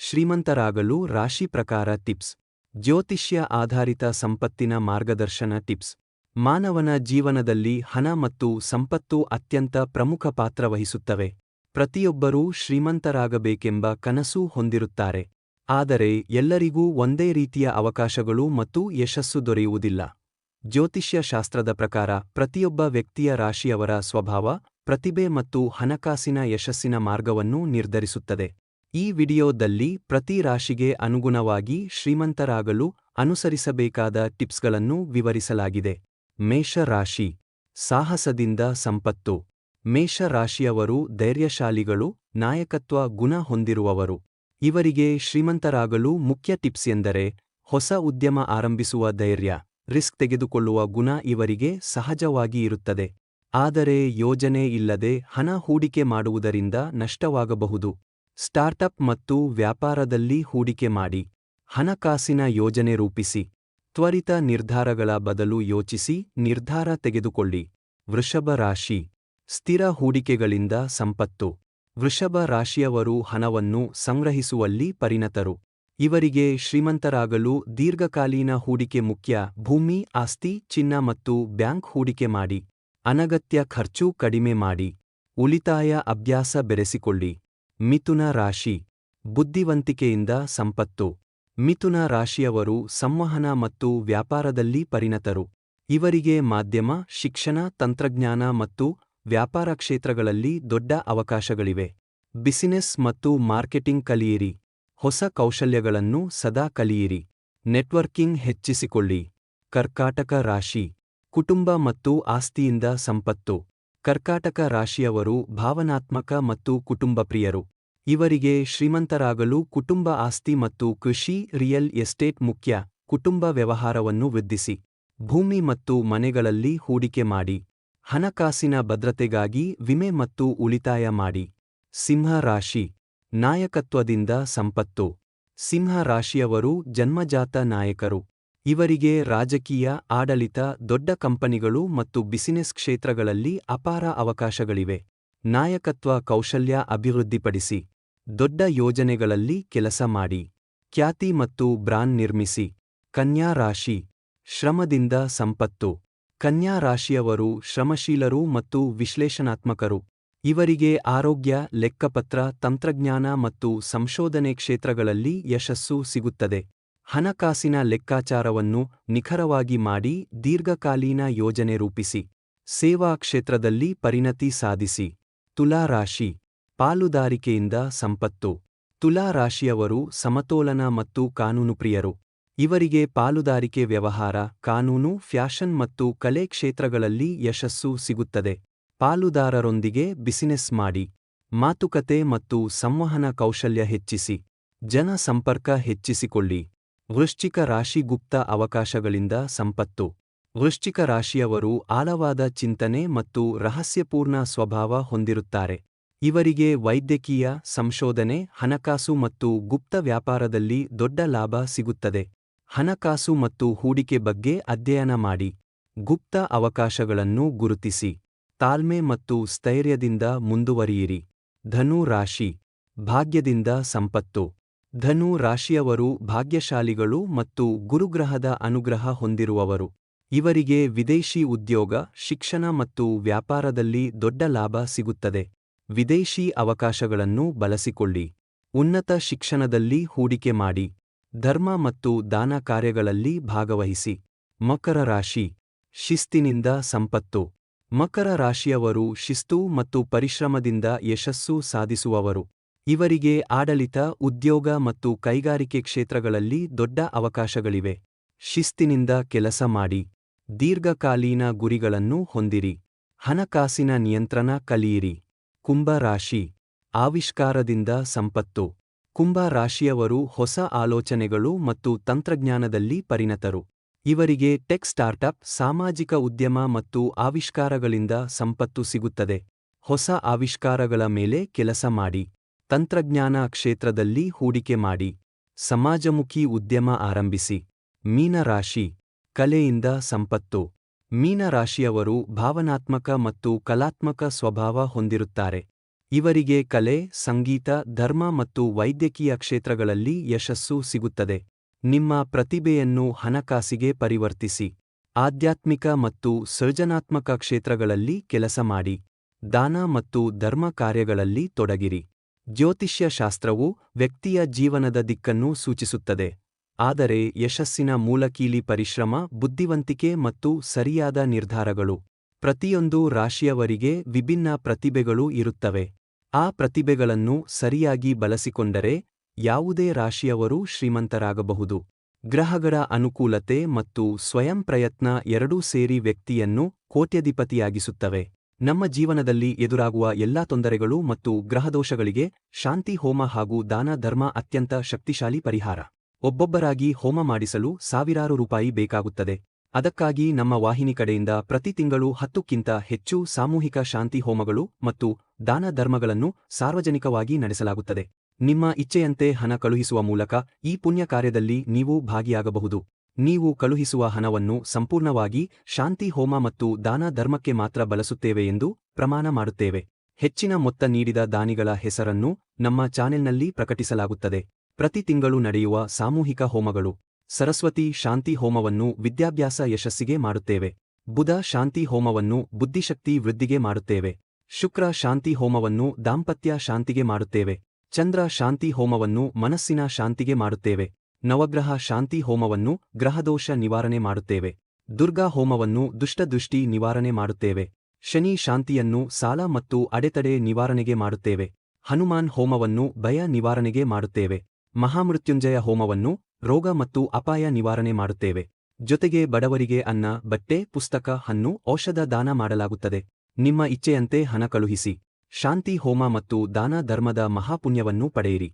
ಶ್ರೀಮಂತರಾಗಲು ರಾಶಿ ಪ್ರಕಾರ ಟಿಪ್ಸ್. ಜ್ಯೋತಿಷ್ಯ ಆಧಾರಿತ ಸಂಪತ್ತಿನ ಮಾರ್ಗದರ್ಶನ ಟಿಪ್ಸ್. ಮಾನವನ ಜೀವನದಲ್ಲಿ ಹಣ ಮತ್ತು ಸಂಪತ್ತು ಅತ್ಯಂತ ಪ್ರಮುಖ ಪಾತ್ರ ವಹಿಸುತ್ತವೆ. ಪ್ರತಿಯೊಬ್ಬರೂ ಶ್ರೀಮಂತರಾಗಬೇಕೆಂಬ ಕನಸು ಹೊಂದಿರುತ್ತಾರೆ. ಆದರೆ ಎಲ್ಲರಿಗೂ ಒಂದೇ ರೀತಿಯ ಅವಕಾಶಗಳು ಮತ್ತು ಯಶಸ್ಸು ದೊರೆಯುವುದಿಲ್ಲ. ಜ್ಯೋತಿಷ್ಯ ಶಾಸ್ತ್ರದ ಪ್ರಕಾರ ಪ್ರತಿಯೊಬ್ಬ ವ್ಯಕ್ತಿಯ ರಾಶಿಯವರ ಸ್ವಭಾವ, ಪ್ರತಿಭೆ ಮತ್ತು ಹಣಕಾಸಿನ ಯಶಸ್ಸಿನ ಮಾರ್ಗವನ್ನು ನಿರ್ಧರಿಸುತ್ತದೆ. ಈ ವಿಡಿಯೋದಲ್ಲಿ ಪ್ರತಿ ರಾಶಿಗೆ ಅನುಗುಣವಾಗಿ ಶ್ರೀಮಂತರಾಗಲು ಅನುಸರಿಸಬೇಕಾದ ಟಿಪ್ಸ್ಗಳನ್ನು ವಿವರಿಸಲಾಗಿದೆ. ಮೇಷ ರಾಶಿ. ಸಾಹಸದಿಂದ ಸಂಪತ್ತು. ಮೇಷ ರಾಶಿಯವರು ಧೈರ್ಯಶಾಲಿಗಳು, ನಾಯಕತ್ವ ಗುಣ ಹೊಂದಿರುವವರು. ಇವರಿಗೆ ಶ್ರೀಮಂತರಾಗಲು ಮುಖ್ಯ ಟಿಪ್ಸ್ ಎಂದರೆ ಹೊಸ ಉದ್ಯಮ ಆರಂಭಿಸುವ ಧೈರ್ಯ, ರಿಸ್ಕ್ ತೆಗೆದುಕೊಳ್ಳುವ ಗುಣ ಇವರಿಗೆ ಸಹಜವಾಗಿ ಇರುತ್ತದೆ. ಆದರೆ ಯೋಜನೆ ಇಲ್ಲದೆ ಹಣ ಹೂಡಿಕೆ ಮಾಡುವುದರಿಂದ ನಷ್ಟವಾಗಬಹುದು. ಸ್ಟಾರ್ಟಪ್ ಮತ್ತು ವ್ಯಾಪಾರದಲ್ಲಿ ಹೂಡಿಕೆ ಮಾಡಿ. ಹಣಕಾಸಿನ ಯೋಜನೆ ರೂಪಿಸಿ. ತ್ವರಿತ ನಿರ್ಧಾರಗಳ ಬದಲು ಯೋಚಿಸಿ ನಿರ್ಧಾರ ತೆಗೆದುಕೊಳ್ಳಿ. ವೃಷಭ ರಾಶಿ. ಸ್ಥಿರ ಹೂಡಿಕೆಗಳಿಂದ ಸಂಪತ್ತು. ವೃಷಭ ರಾಶಿಯವರು ಹಣವನ್ನು ಸಂಗ್ರಹಿಸುವಲ್ಲಿ ಪರಿಣತರು. ಇವರಿಗೆ ಶ್ರೀಮಂತರಾಗಲು ದೀರ್ಘಕಾಲೀನ ಹೂಡಿಕೆ ಮುಖ್ಯ. ಭೂಮಿ, ಆಸ್ತಿ, ಚಿನ್ನ ಮತ್ತು ಬ್ಯಾಂಕ್ ಹೂಡಿಕೆ ಮಾಡಿ. ಅನಗತ್ಯ ಖರ್ಚು ಕಡಿಮೆ ಮಾಡಿ. ಉಳಿತಾಯ ಅಭ್ಯಾಸ ಬೆರೆಸಿಕೊಳ್ಳಿ. ಮಿಥುನ ರಾಶಿ. ಬುದ್ಧಿವಂತಿಕೆಯಿಂದ ಸಂಪತ್ತು. ಮಿಥುನ ರಾಶಿಯವರು ಸಂವಹನ ಮತ್ತು ವ್ಯಾಪಾರದಲ್ಲಿ ಪರಿಣತರು. ಇವರಿಗೆ ಮಾಧ್ಯಮ, ಶಿಕ್ಷಣ, ತಂತ್ರಜ್ಞಾನ ಮತ್ತು ವ್ಯಾಪಾರ ಕ್ಷೇತ್ರಗಳಲ್ಲಿ ದೊಡ್ಡ ಅವಕಾಶಗಳಿವೆ. ಬಿಸಿನೆಸ್ ಮತ್ತು ಮಾರ್ಕೆಟಿಂಗ್ ಕಲಿಯಿರಿ. ಹೊಸ ಕೌಶಲ್ಯಗಳನ್ನು ಸದಾ ಕಲಿಯಿರಿ. ನೆಟ್ವರ್ಕಿಂಗ್ ಹೆಚ್ಚಿಸಿಕೊಳ್ಳಿ. ಕರ್ಕಾಟಕ ರಾಶಿ. ಕುಟುಂಬ ಮತ್ತು ಆಸ್ತಿಯಿಂದ ಸಂಪತ್ತು. ಕರ್ಕಾಟಕ ರಾಶಿಯವರು ಭಾವನಾತ್ಮಕ ಮತ್ತು ಕುಟುಂಬಪ್ರಿಯರು. ಇವರಿಗೆ ಶ್ರೀಮಂತರಾಗಲು ಕುಟುಂಬ ಆಸ್ತಿ ಮತ್ತು ಕೃಷಿ, ರಿಯಲ್ ಎಸ್ಟೇಟ್ ಮುಖ್ಯ. ಕುಟುಂಬ ವ್ಯವಹಾರವನ್ನು ವೃದ್ಧಿಸಿ. ಭೂಮಿ ಮತ್ತು ಮನೆಗಳಲ್ಲಿ ಹೂಡಿಕೆ ಮಾಡಿ. ಹಣಕಾಸಿನ ಭದ್ರತೆಗಾಗಿ ವಿಮೆ ಮತ್ತು ಉಳಿತಾಯ ಮಾಡಿ. ಸಿಂಹ ರಾಶಿ. ನಾಯಕತ್ವದಿಂದ ಸಂಪತ್ತು. ಸಿಂಹ ರಾಶಿಯವರು ಜನ್ಮಜಾತ ನಾಯಕರು. ಇವರಿಗೆ ರಾಜಕೀಯ, ಆಡಳಿತ, ದೊಡ್ಡ ಕಂಪನಿಗಳು ಮತ್ತು ಬಿಸಿನೆಸ್ ಕ್ಷೇತ್ರಗಳಲ್ಲಿ ಅಪಾರ ಅವಕಾಶಗಳಿವೆ. ನಾಯಕತ್ವ ಕೌಶಲ್ಯ ಅಭಿವೃದ್ಧಿಪಡಿಸಿ. ದೊಡ್ಡ ಯೋಜನೆಗಳಲ್ಲಿ ಕೆಲಸ ಮಾಡಿ. ಖ್ಯಾತಿ ಮತ್ತು ಬ್ರಾಂಡ್ ನಿರ್ಮಿಸಿ. ಕನ್ಯಾ ರಾಶಿ. ಶ್ರಮದಿಂದ ಸಂಪತ್ತು. ಕನ್ಯಾ ರಾಶಿಯವರು ಶ್ರಮಶೀಲರು ಮತ್ತು ವಿಶ್ಲೇಷಣಾತ್ಮಕರು. ಇವರಿಗೆ ಆರೋಗ್ಯ, ಲೆಕ್ಕಪತ್ರ, ತಂತ್ರಜ್ಞಾನ ಮತ್ತು ಸಂಶೋಧನೆ ಕ್ಷೇತ್ರಗಳಲ್ಲಿ ಯಶಸ್ಸು ಸಿಗುತ್ತದೆ. ಹಣಕಾಸಿನ ಲೆಕ್ಕಾಚಾರವನ್ನು ನಿಖರವಾಗಿ ಮಾಡಿ ದೀರ್ಘಕಾಲೀನ ಯೋಜನೆ ರೂಪಿಸಿ. ಸೇವಾ ಕ್ಷೇತ್ರದಲ್ಲಿ ಪರಿಣತಿ ಸಾಧಿಸಿ. ತುಲಾ ರಾಶಿ. ಪಾಲುದಾರಿಕೆಯಿಂದ ಸಂಪತ್ತು. ತುಲಾ ರಾಶಿಯವರು ಸಮತೋಲನ ಮತ್ತು ಕಾನೂನುಪ್ರಿಯರು. ಇವರಿಗೆ ಪಾಲುದಾರಿಕೆ ವ್ಯವಹಾರ, ಕಾನೂನು, ಫ್ಯಾಷನ್ ಮತ್ತು ಕಲೆ ಕ್ಷೇತ್ರಗಳಲ್ಲಿ ಯಶಸ್ಸು ಸಿಗುತ್ತದೆ. ಪಾಲುದಾರರೊಂದಿಗೆ ಬಿಸಿನೆಸ್ ಮಾಡಿ. ಮಾತುಕತೆ ಮತ್ತು ಸಂವಹನ ಕೌಶಲ್ಯ ಹೆಚ್ಚಿಸಿ. ಜನ ಸಂಪರ್ಕ ಹೆಚ್ಚಿಸಿಕೊಳ್ಳಿ. ವೃಶ್ಚಿಕ ರಾಶಿ. ಗುಪ್ತ ಅವಕಾಶಗಳಿಂದ ಸಂಪತ್ತು. ವೃಶ್ಚಿಕ ರಾಶಿಯವರು ಆಳವಾದ ಚಿಂತನೆ ಮತ್ತು ರಹಸ್ಯಪೂರ್ಣ ಸ್ವಭಾವ ಹೊಂದಿರುತ್ತಾರೆ. ಇವರಿಗೆ ವೈದ್ಯಕೀಯ, ಸಂಶೋಧನೆ, ಹಣಕಾಸು ಮತ್ತು ಗುಪ್ತ ವ್ಯಾಪಾರದಲ್ಲಿ ದೊಡ್ಡ ಲಾಭ ಸಿಗುತ್ತದೆ. ಹಣಕಾಸು ಮತ್ತು ಹೂಡಿಕೆ ಬಗ್ಗೆ ಅಧ್ಯಯನ ಮಾಡಿ. ಗುಪ್ತ ಅವಕಾಶಗಳನ್ನು ಗುರುತಿಸಿ. ತಾಳ್ಮೆ ಮತ್ತು ಸ್ಥೈರ್ಯದಿಂದ ಮುಂದುವರಿಯಿರಿ. ಧನು ರಾಶಿ. ಭಾಗ್ಯದಿಂದ ಸಂಪತ್ತು. ಧನು ರಾಶಿಯವರು ಭಾಗ್ಯಶಾಲಿಗಳು ಮತ್ತು ಗುರುಗ್ರಹದ ಅನುಗ್ರಹ ಹೊಂದಿರುವವರು. ಇವರಿಗೆ ವಿದೇಶಿ ಉದ್ಯೋಗ, ಶಿಕ್ಷಣ ಮತ್ತು ವ್ಯಾಪಾರದಲ್ಲಿ ದೊಡ್ಡ ಲಾಭ ಸಿಗುತ್ತದೆ. ವಿದೇಶಿ ಅವಕಾಶಗಳನ್ನು ಬಳಸಿಕೊಳ್ಳಿ. ಉನ್ನತ ಶಿಕ್ಷಣದಲ್ಲಿ ಹೂಡಿಕೆ ಮಾಡಿ. ಧರ್ಮ ಮತ್ತು ದಾನ ಕಾರ್ಯಗಳಲ್ಲಿ ಭಾಗವಹಿಸಿ. ಮಕರ ರಾಶಿ. ಶಿಸ್ತಿನಿಂದ ಸಂಪತ್ತು. ಮಕರ ರಾಶಿಯವರು ಶಿಸ್ತು ಮತ್ತು ಪರಿಶ್ರಮದಿಂದ ಯಶಸ್ಸು ಸಾಧಿಸುವವರು. ಇವರಿಗೆ ಆಡಳಿತ, ಉದ್ಯೋಗ ಮತ್ತು ಕೈಗಾರಿಕೆ ಕ್ಷೇತ್ರಗಳಲ್ಲಿ ದೊಡ್ಡ ಅವಕಾಶಗಳಿವೆ. ಶಿಸ್ತಿನಿಂದ ಕೆಲಸ ಮಾಡಿ. ದೀರ್ಘಕಾಲೀನ ಗುರಿಗಳನ್ನು ಹೊಂದಿರಿ. ಹಣಕಾಸಿನ ನಿಯಂತ್ರಣ ಕಲಿಯಿರಿ. ಕುಂಭ ರಾಶಿ. ಆವಿಷ್ಕಾರದಿಂದ ಸಂಪತ್ತು. ಕುಂಭ ರಾಶಿಯವರು ಹೊಸ ಆಲೋಚನೆಗಳು ಮತ್ತು ತಂತ್ರಜ್ಞಾನದಲ್ಲಿ ಪರಿಣತರು. ಇವರಿಗೆ ಟೆಕ್ ಸ್ಟಾರ್ಟಪ್, ಸಾಮಾಜಿಕ ಉದ್ಯಮ ಮತ್ತು ಆವಿಷ್ಕಾರಗಳಿಂದ ಸಂಪತ್ತು ಸಿಗುತ್ತದೆ. ಹೊಸ ಆವಿಷ್ಕಾರಗಳ ಮೇಲೆ ಕೆಲಸ ಮಾಡಿ. ತಂತ್ರಜ್ಞಾನ ಕ್ಷೇತ್ರದಲ್ಲಿ ಹೂಡಿಕೆ ಮಾಡಿ. ಸಮಾಜಮುಖಿ ಉದ್ಯಮ ಆರಂಭಿಸಿ. ಮೀನ ರಾಶಿ. ಕಲೆಯಿಂದ ಸಂಪತ್ತು. ಮೀನ ರಾಶಿಯವರು ಭಾವನಾತ್ಮಕ ಮತ್ತು ಕಲಾತ್ಮಕ ಸ್ವಭಾವ ಹೊಂದಿರುತ್ತಾರೆ. ಇವರಿಗೆ ಕಲೆ, ಸಂಗೀತ, ಧರ್ಮ ಮತ್ತು ವೈದ್ಯಕೀಯ ಕ್ಷೇತ್ರಗಳಲ್ಲಿ ಯಶಸ್ಸು ಸಿಗುತ್ತದೆ. ನಿಮ್ಮ ಪ್ರತಿಭೆಯನ್ನು ಹಣಕಾಸಿಗೆ ಪರಿವರ್ತಿಸಿ. ಆಧ್ಯಾತ್ಮಿಕ ಮತ್ತು ಸೃಜನಾತ್ಮಕ ಕ್ಷೇತ್ರಗಳಲ್ಲಿ ಕೆಲಸ ಮಾಡಿ. ದಾನ ಮತ್ತು ಧರ್ಮ ಕಾರ್ಯಗಳಲ್ಲಿ ತೊಡಗಿರಿ. ಜ್ಯೋತಿಷ್ಯ ಶಾಸ್ತ್ರವು ವ್ಯಕ್ತಿಯ ಜೀವನದ ದಿಕ್ಕನ್ನು ಸೂಚಿಸುತ್ತದೆ, ಆದರೆ ಯಶಸ್ಸಿನ ಮೂಲಕೀಲಿ ಪರಿಶ್ರಮ, ಬುದ್ಧಿವಂತಿಕೆ ಮತ್ತು ಸರಿಯಾದ ನಿರ್ಧಾರಗಳು. ಪ್ರತಿಯೊಂದು ರಾಶಿಯವರಿಗೆ ವಿಭಿನ್ನ ಪ್ರತಿಭೆಗಳು ಇರುತ್ತವೆ. ಆ ಪ್ರತಿಭೆಗಳನ್ನು ಸರಿಯಾಗಿ ಬಳಸಿಕೊಂಡರೆ ಯಾವುದೇ ರಾಶಿಯವರು ಶ್ರೀಮಂತರಾಗಬಹುದು. ಗ್ರಹಗಳ ಅನುಕೂಲತೆ ಮತ್ತು ಸ್ವಯಂ ಪ್ರಯತ್ನ ಎರಡೂ ಸೇರಿ ವ್ಯಕ್ತಿಯನ್ನು ಕೋಟ್ಯಧಿಪತಿಯಾಗಿಸುತ್ತವೆ. ನಮ್ಮ ಜೀವನದಲ್ಲಿ ಎದುರಾಗುವ ಎಲ್ಲಾ ತೊಂದರೆಗಳು ಮತ್ತು ಗ್ರಹದೋಷಗಳಿಗೆ ಶಾಂತಿ ಹೋಮ ಹಾಗೂ ದಾನ ಧರ್ಮ ಅತ್ಯಂತ ಶಕ್ತಿಶಾಲಿ ಪರಿಹಾರ. ಒಬ್ಬೊಬ್ಬರಾಗಿ ಹೋಮ ಮಾಡಿಸಲು ಸಾವಿರಾರು ರೂಪಾಯಿ ಬೇಕಾಗುತ್ತದೆ. ಅದಕ್ಕಾಗಿ ನಮ್ಮ ವಾಹಿನಿ ಕಡೆಯಿಂದ ಪ್ರತಿ ತಿಂಗಳು 10ಕ್ಕಿಂತ ಹೆಚ್ಚು ಸಾಮೂಹಿಕ ಶಾಂತಿ ಹೋಮಗಳು ಮತ್ತು ದಾನ ಧರ್ಮಗಳನ್ನು ಸಾರ್ವಜನಿಕವಾಗಿ ನಡೆಸಲಾಗುತ್ತದೆ. ನಿಮ್ಮ ಇಚ್ಛೆಯಂತೆ ಹಣ ಕಳುಹಿಸುವ ಮೂಲಕ ಈ ಪುಣ್ಯ ಕಾರ್ಯದಲ್ಲಿ ನೀವು ಭಾಗಿಯಾಗಬಹುದು. ನೀವು ಕಳುಹಿಸುವ ಹಣವನ್ನು ಸಂಪೂರ್ಣವಾಗಿ ಶಾಂತಿ ಹೋಮ ಮತ್ತು ದಾನ ಧರ್ಮಕ್ಕೆ ಮಾತ್ರ ಬಳಸುತ್ತೇವೆ ಎಂದು ಪ್ರಮಾಣ ಮಾಡುತ್ತೇವೆ. ಹೆಚ್ಚಿನ ಮೊತ್ತ ನೀಡಿದ ದಾನಿಗಳ ಹೆಸರನ್ನು ನಮ್ಮ ಚಾನೆಲ್ನಲ್ಲಿ ಪ್ರಕಟಿಸಲಾಗುತ್ತದೆ. ಪ್ರತಿ ತಿಂಗಳು ನಡೆಯುವ ಸಾಮೂಹಿಕ ಹೋಮಗಳು. ಸರಸ್ವತಿ ಶಾಂತಿ ಹೋಮವನ್ನು ವಿದ್ಯಾಭ್ಯಾಸ ಯಶಸ್ಸಿಗೆ ಮಾಡುತ್ತೇವೆ. ಬುಧ ಶಾಂತಿ ಹೋಮವನ್ನು ಬುದ್ಧಿಶಕ್ತಿ ವೃದ್ಧಿಗೆ ಮಾಡುತ್ತೇವೆ. ಶುಕ್ರ ಶಾಂತಿ ಹೋಮವನ್ನು ದಾಂಪತ್ಯ ಶಾಂತಿಗೆ ಮಾಡುತ್ತೇವೆ. ಚಂದ್ರ ಶಾಂತಿ ಹೋಮವನ್ನು ಮನಸ್ಸಿನ ಶಾಂತಿಗೆ ಮಾಡುತ್ತೇವೆ. ನವಗ್ರಹ ಶಾಂತಿ ಹೋಮವನ್ನು ಗ್ರಹದೋಷ ನಿವಾರಣೆ ಮಾಡುತ್ತೇವೆ. ದುರ್ಗಾ ಹೋಮವನ್ನು ದುಷ್ಟದೃಷ್ಟಿ ನಿವಾರಣೆ ಮಾಡುತ್ತೇವೆ. ಶನಿ ಶಾಂತಿಯನ್ನು ಸಾಲ ಮತ್ತು ಅಡೆತಡೆ ನಿವಾರಣೆಗೆ ಮಾಡುತ್ತೇವೆ. ಹನುಮಾನ್ ಹೋಮವನ್ನು ಭಯ ನಿವಾರಣೆಗೆ ಮಾಡುತ್ತೇವೆ. ಮಹಾಮೃತ್ಯುಂಜಯ ಹೋಮವನ್ನು ರೋಗ ಮತ್ತು ಅಪಾಯ ನಿವಾರಣೆ ಮಾಡುತ್ತೇವೆ. ಜೊತೆಗೆ ಬಡವರಿಗೆ ಅನ್ನ, ಬಟ್ಟೆ, ಪುಸ್ತಕ, ಹಣ್ಣು, ಔಷಧ ದಾನ ಮಾಡಲಾಗುತ್ತದೆ. ನಿಮ್ಮ ಇಚ್ಛೆಯಂತೆ ಹಣ ಕಳುಹಿಸಿ. ಶಾಂತಿ ಹೋಮ ಮತ್ತು ದಾನ ಧರ್ಮದ ಮಹಾಪುಣ್ಯವನ್ನು ಪಡೆಯಿರಿ.